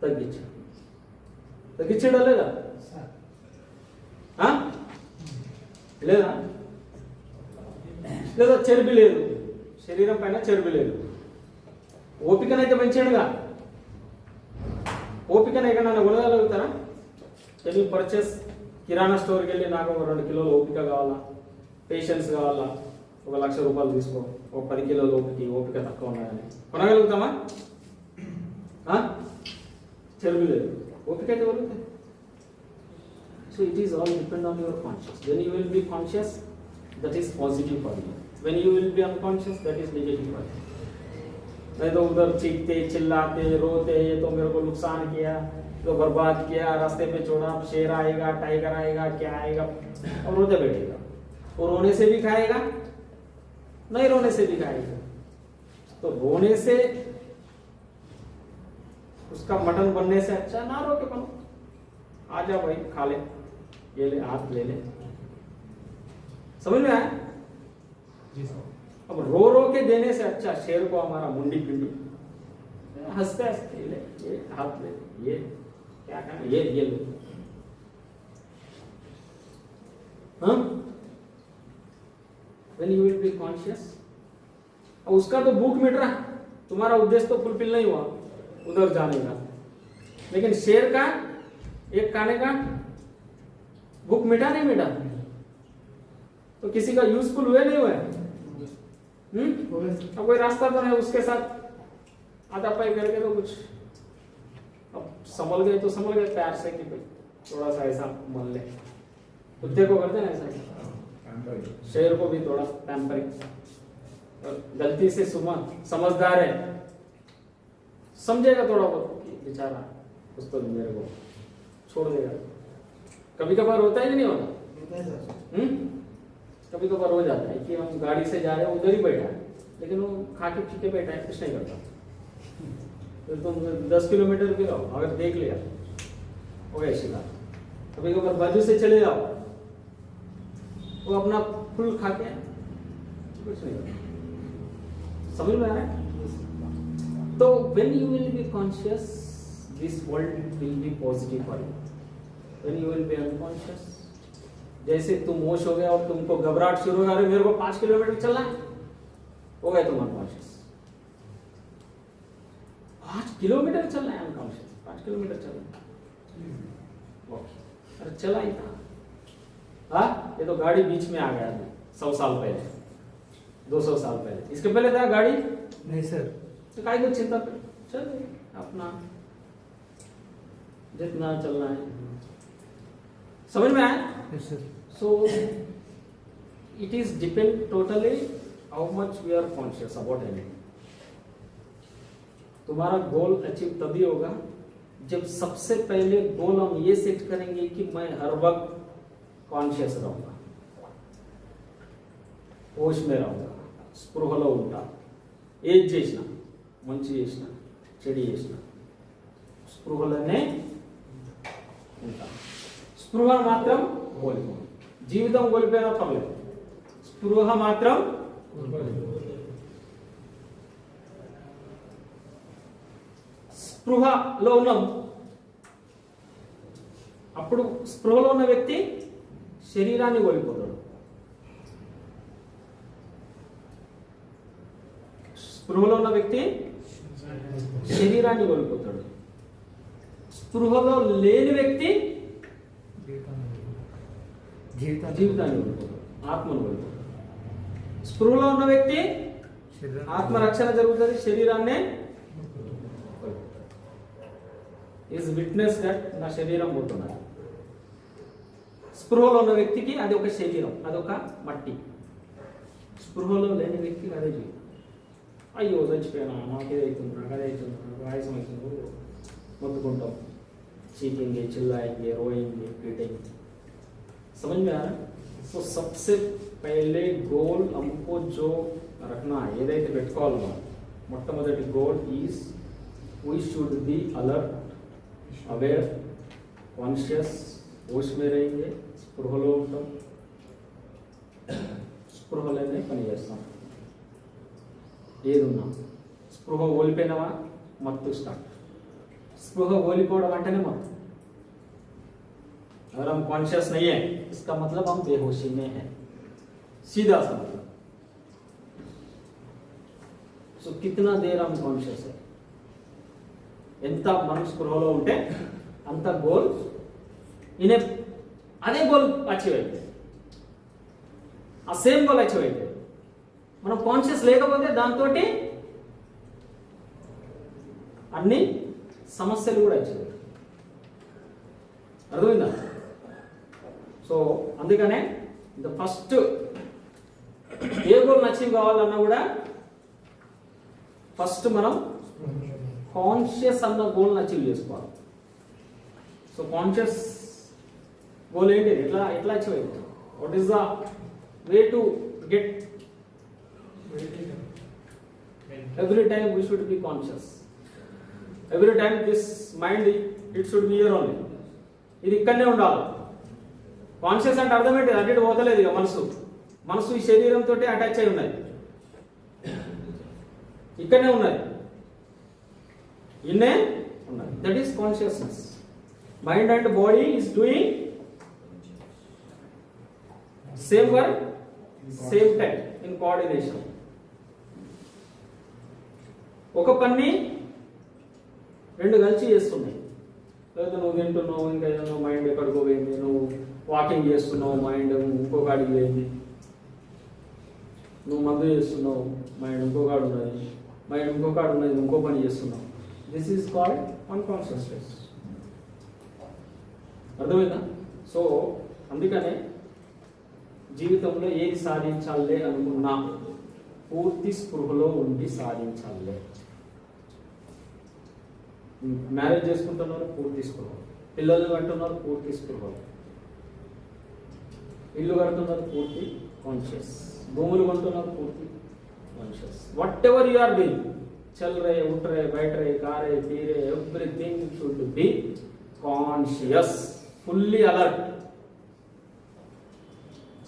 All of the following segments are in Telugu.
తగ్గించాడా లేదా? లేదా లేదా చర్బి లేదు, శరీరం పైన చర్బి లేదు. ఓపికనైతే పెంచాడుగా. ఓపికను ఎక్కడన్నా కొనగలుగుతారా? Can you purchase? కిరాణా స్టోర్కి వెళ్ళి నాకు ఒక 2 కిలోలు ఓపిక కావాలా, పేషెన్స్ కావాలా, 1 లక్ష రూపాయలు తీసుకో, ఒక 10 కిలోలు ఓపిక తక్కువ ఉన్నాయని కొనగలుగుతామా? చర్బి లేదు, ఓపిక అయితే కొలుగుతాయి. So it is all depend on your conscious. When you will be conscious, that is positive for you. When you will be unconscious, that is negative for you. नहीं तो उधर चीखते चिल्लाते रोते, ये तो मेरे को नुकसान किया, तो बर्बाद किया, रास्ते पे छोड़ा, शेर आएगा, टाइगर आएगा, क्या आएगा, और रोते बैठेगा. और रोने से भी खाएगा, नहीं रोने से भी खाएगा. तो रोने से उसका मटन बनने से अच्छा ना रो के बनो. आ जा भाई खा ले, ये ले, हाथ ले ले. समझ में आया? अब रो रो के देने से अच्छा शेर को हमारा मुंडी पिंडी हंसते हंसते ले, ये हाथ ले, ये क्या कहना, ये लो. हाँ, when you will be conscious. अब उसका तो भूख मिट रहा, तुम्हारा उद्देश्य तो फुलफिल नहीं हुआ उधर जाने का, लेकिन शेर का एक खाने का भूख मिटा नहीं मिटा, तो किसी का यूजफुल हुए नहीं हुए. अब कोई रास्ता तो नहीं, उसके साथ आधा पाई करके तो कुछ अब संभल गए तो संभल गए प्यार से कि भाई थोड़ा सा ऐसा मन ले. कुत्ते को करते ना ऐसा, शेर को भी थोड़ा पैम्परिंग. और गलती से समझदार है, समझेगा थोड़ा बहुत कि बेचारा कुछ तो मेरे को छोड़ देगा. कभी कभार होता है कि नहीं होता? कभी कभार हो जाता है कि हम गाड़ी से जा रहे हैं, उधर ही बैठा है, लेकिन वो खा के पी के बैठा है, कुछ नहीं करता. तो तुम 10 किलोमीटर भी रहो, अगर देख लिया हो गया ऐसी बात. कभी कभार बाजू से चले जाओ, वो अपना फुल खा के कुछ नहीं करता. समझ में आ रहा है? तो when you will be conscious, this world will be positive for you. When you will be unconscious, जैसे तुम होश हो गया और तुमको घबराहट शुरू हो गया, अरे मेरे को 5 किलोमीटर चलना है, हो गया तुम अनकॉन्शियस. 5 किलोमीटर चलना है, अनकॉन्शियस 5 किलोमीटर चलना है. अरे चला ही था. हाँ, ये तो गाड़ी बीच में आ गया 100 साल पहले, 200 साल पहले. इसके पहले था गाड़ी नहीं सर. तो काय को चिंता कर, चल अपना जितना चलना है. समझ में आया? Yes sir. So it is depend totally how much we are conscious about anything. तुम्हारा गोल अचीव तभी होगा जब सबसे पहले गोल हम ये सेट करेंगे कि मैं हर वक्त कॉन्शियस रहूंगा, होश में रहूंगा, స్పృహలో ఉంటా. ఏది చేసినా, మంచి చేసినా చెడు చేసినా స్పృహలోనే ఉంటా. స్పృహ మాత్రం కోల్పోను. జీవితం కోల్పోయినా పర్లేదు, స్పృహ మాత్రం స్పృహలో ఉన్నాం. అప్పుడు స్పృహలో ఉన్న వ్యక్తి శరీరాన్ని కోల్పోతాడు. స్పృహలో ఉన్న వ్యక్తి శరీరాన్ని కోల్పోతాడు. స్పృహలో లేని వ్యక్తి జీవితాన్ని కోల్పోతాడు, ఆత్మను కోల్పోతాడు. స్పృహలో ఉన్న వ్యక్తి ఆత్మరక్షణ జరుగుతుంది, శరీరాన్నే ఈజ్ విట్నెస్ దట్ నా శరీరం పోతున్నది. స్పృహలో ఉన్న వ్యక్తికి అది ఒక శరీరం, అదొక మట్టి. స్పృహలో లేని వ్యక్తికి అదే జీవితం. అయ్యో చచ్చిపోయినా, నాకేదైతుంది, నాకు అదైతుంది, నాకు ఆయాసం అవుతుంది, మొత్తుకుంటాం, चीखेंगे, चिल्लाएंगे, रोएंगे, पीटेंगे. समझ में आ रहा है? तो सबसे पहले गोल हमको जो रखना है, ఏదైతే పెట్టుకోవాలో మొట్టమొదటి goal is we should be alert, aware, conscious, होश में रहेंगे, స్పృహలో ఉంటాం, స్పృహలోనే పని చేస్తాం. ఏదున్నా స్పృహ కోల్పోయినవా మత్తు స్టార్ట్. स्पृह गोलीपोवడం అంటేనే మొత్తం. अगर हम कॉन्शियस नहीं है इसका मतलब हम बेहोशी में हैं, सीधा सा मतलब. सो कितना देर हम कॉन्शियस है, ఎంత మనం స్పృహలో ఉంటే అంత గోల్ ఇనే అదే గోల్ అచీవ్ అయితే, ఆ సేమ్ గోల్ అచీవ్ అయితే. మనం కాన్షియస్ లేకపోతే దాంతో అన్ని సమస్యలు కూడా అచీవ్ అవుతాయి. అర్థమైందా? సో అందుకనే the first A goal achieve కావాలన్నా కూడా ఫస్ట్ మనం కాన్షియస్ అన్న గోల్ని అచీవ్ చేసుకోవాలి. సో కాన్షియస్ గోల్ ఏంటి, ఎట్లా అచీవ్ అవుతుంది? What is the way to get? Every time we should be conscious. Every time this mind it should be here only. ఇది ఇక్కడనే ఉండాలి. కాన్షియస్ అంటే అర్థం ఏంటి? అటు పోతలేదు ఇక మనసు ఈ శరీరంతో అటాచ్ అయి ఉన్నది, ఇక్కడనే ఉన్నది, ఇన్నే ఉన్నది. That is consciousness. Mind and body is doing same work same time in coordination. ఒక పని రెండు కలిసి చేస్తున్నాయి. లేదా నువ్వు తింటున్నావు, ఇంకా ఏదైనా మైండ్ ఎక్కడికో పోయింది, నువ్వు వాకింగ్ చేస్తున్నావు, మైండ్ ఇంకో కాడికి పోయింది, నువ్వు మందు చేస్తున్నావు, మైండ్ ఇంకో కాడు ఉన్నది, మైండ్ ఇంకో కాడు ఉన్నది, ఇంకో పని చేస్తున్నావు. This is called unconsciousness. అర్థమైందా? సో అందుకనే జీవితంలో ఏది సాధించాలే అనుకున్నా పూర్తి స్పృహలో ఉండి సాధించాలే. మ్యారేజ్ చేసుకుంటున్నారు పూర్తి స్పృహ, పిల్లలు కంటున్నారు పూర్తి స్పృహ, ఇల్లు కడుతున్నారు పూర్తి కాన్షియస్, భూములు కొంటున్నారు పూర్తి conscious. Whatever you are doing, చల్ రే, ఉठ రే, बैठ रे, खा रे, पी रे, everything should be conscious, fully alert.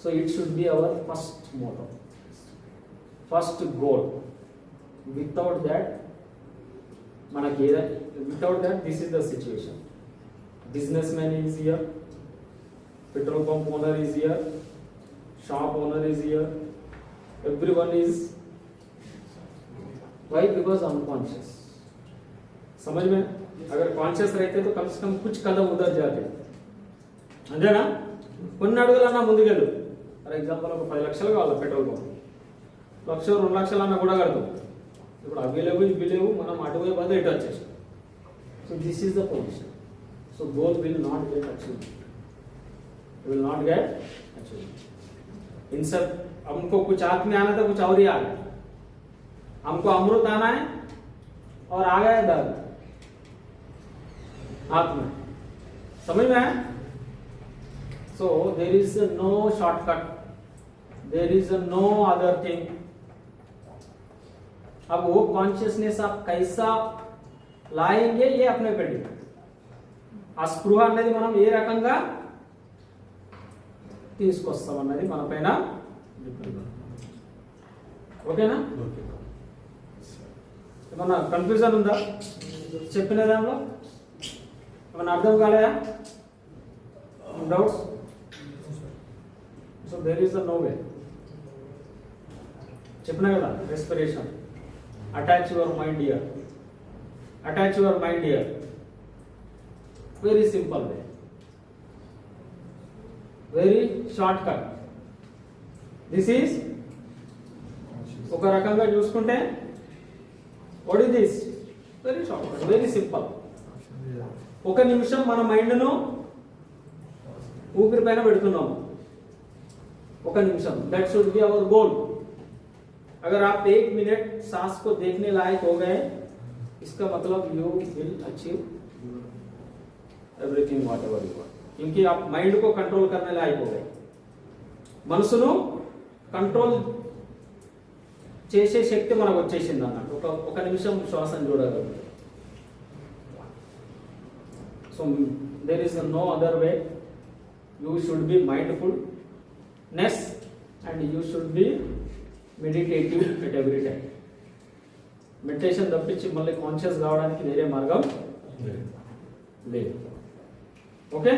So it should be our first motto, first goal. Without that manaki without that this is the situation. Businessman is here, petrol pump owner is here, shop owner is here, everyone is. Why? Because unconscious. समझ में? अगर कॉन्शियस रहते तो कम से कम कुछ कदम उधर जाते. అంతేనా? కొన్ని అడుగులన్నా ముందుకెళ్ళు. ఫర్ ఎగ్జాంపుల్ ఒక 10 లక్షలు కావాలి పెట్రోల్ పంప్, 1 లక్ష 2 లక్షలు అన్నా కూడా కడతాం. ఇప్పుడు అవి లేవు ఇవి లేవు, మనం అటువైపు బదులు ఇటు వచ్చేసాం. So this is the position. So goal will not get achieved, will not get achieve. इन सब हमको कुछ हाथ में आना था, कुछ और ही आ गया. हमको अमृत आना है और आ गया दर्द हाथ में. समझ में आया? So there is no shortcut, there is no other thing. अब वो कॉन्शियसनेस आप कैसा लाएंगे ये अपने पे डिपेंड. ఆ స్పృహ అనేది మనం ఏ రకంగా తీసుకొస్తామన్నది మన పైన డిపెండ్. ఓకేనా? ఏమన్నా కన్ఫ్యూజన్ ఉందా చెప్పిన దానిలో? ఏమన్నా అర్థం కాలేదా? Doubts? So there is no way. చెప్పినా కదా, respiration, attach your mind here, attach your mind here. Very simple way, very shortcut. This is ఒక రకంగా చూసుకుంటే what is this? Very shortcut, very simple. ఒక నిమిషం మన మైండ్ను ఊపిరి పైన పెడుతున్నాము, ఒక నిమిషం. That should be our goal. अगर आप 1 मिनट सांस को देखने लायक हो गए, इसका मतलब you will achieve everything what ever you want. क्योंकि आप माइंड को कंट्रोल करने लायक हो गए. మనసును కంట్రోల్ చేసే శక్తి మనకు వచ్చేసింది అన్నట్టు. ఒక నిమిషం శ్వాసను చూడగలరు. So there is no other way. You should be mindfulness and you should be meditative at every time. Meditation తప్పించి మళ్ళీ కాన్షియస్ కావడానికి వేరే మార్గం లేదు. ఓకే.